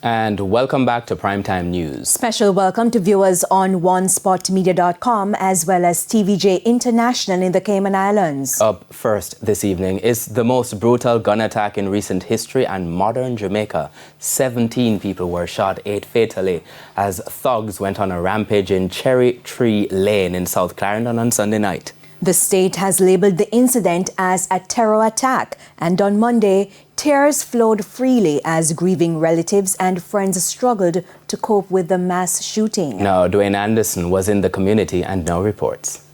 And welcome back to Primetime News. Special welcome to viewers on onespotmedia.com as well as TVJ International in the Cayman Islands. Up first this evening is the most brutal gun attack in recent history and modern Jamaica. 17 people were shot, 8 fatally, as thugs went on a rampage in Cherry Tree Lane in South Clarendon on Sunday night. The state has labelled the incident as a terror attack, and on Monday, tears flowed freely as grieving relatives and friends struggled to cope with the mass shooting. Now, Dwayne Anderson was in the community and now reports.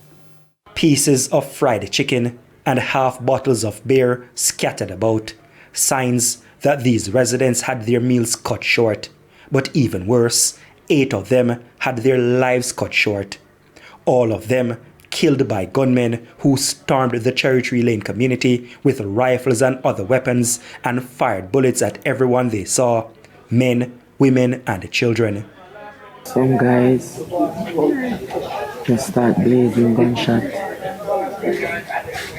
Pieces of fried chicken and half bottles of beer scattered about, signs that these residents had their meals cut short. But even worse, 8 of them had their lives cut short. All of them killed by gunmen who stormed the Cherry Tree Lane community with rifles and other weapons and fired bullets at everyone they saw, men, women and children. Some guys just start blazing gunshot,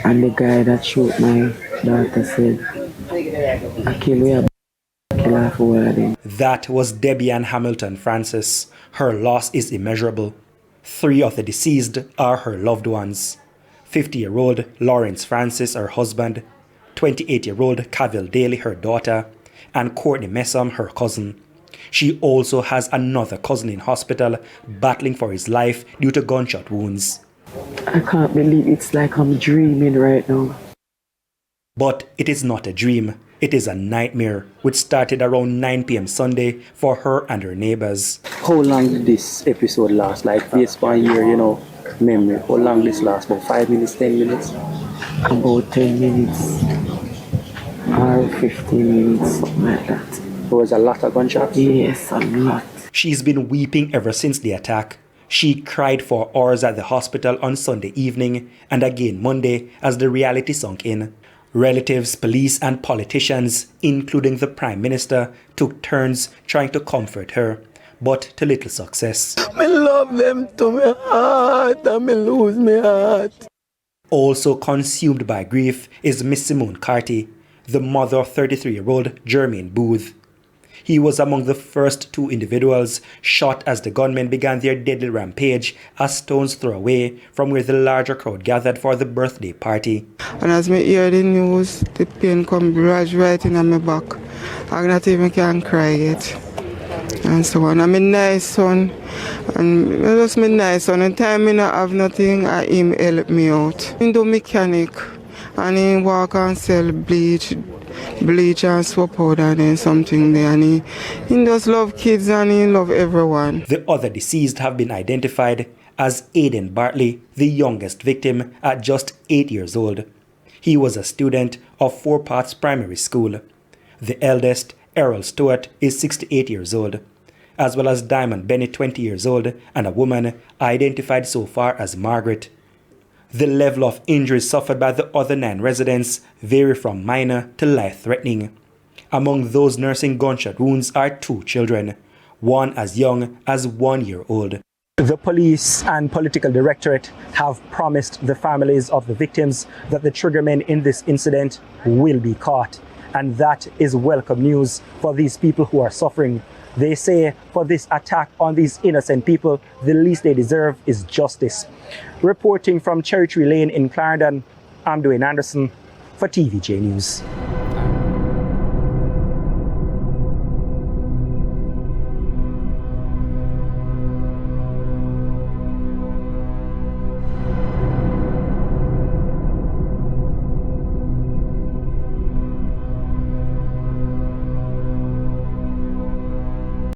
and the guy that shot my daughter said, "I kill you, kill half all of them." That was Debbie Ann Hamilton Francis. Her loss is immeasurable. 3 of the deceased are her loved ones. 50-year-old Lawrence Francis, her husband, 28-year-old Cavill Daly, her daughter, and Courtney Messam, her cousin. She also has another cousin in hospital battling for his life due to gunshot wounds. I can't believe it's like I'm dreaming right now. But it is not a dream. It is a nightmare, which started around 9 p.m. Sunday for her and her neighbors. How long did this episode last? Like based on your, memory. How long this last? About 5 minutes, 10 minutes? About 10 minutes or 15 minutes, something like that. There was a lot of gunshots? Yes, a lot. She's been weeping ever since the attack. She cried for hours at the hospital on Sunday evening and again Monday as the reality sunk in. Relatives, police and politicians, including the Prime Minister, took turns trying to comfort her, but to little success. I love them to my heart and I lose my heart. Also consumed by grief is Miss Simone Carty, the mother of 33-year-old Jermaine Booth. He was among the first 2 individuals shot as the gunmen began their deadly rampage a stone's throw away from where the larger crowd gathered for the birthday party. And as me hear the news, the pain come right in my back. I not even can cry yet. And so on. I'm a nice son. And just my nice son. And time I not have nothing, him help me out. He do mechanic. And he walk and sell bleach and soap powder and then something there, and he just love kids and he love everyone. The other deceased have been identified as Aiden Bartley, the youngest victim at just 8 years old. He was a student of 4 Parts Primary School. The eldest, Errol Stewart, is 68 years old, as well as Diamond Bennett, 20 years old, and a woman identified so far as Margaret. The level of injuries suffered by the other 9 residents vary from minor to life-threatening. Among those nursing gunshot wounds are 2 children, one as young as 1 year old. The police and political directorate have promised the families of the victims that the triggermen in this incident will be caught. And that is welcome news for these people who are suffering. They say for this attack on these innocent people, the least they deserve is justice. Reporting from Cherry Tree Lane in Clarendon, I'm Dwayne Anderson for TVJ News.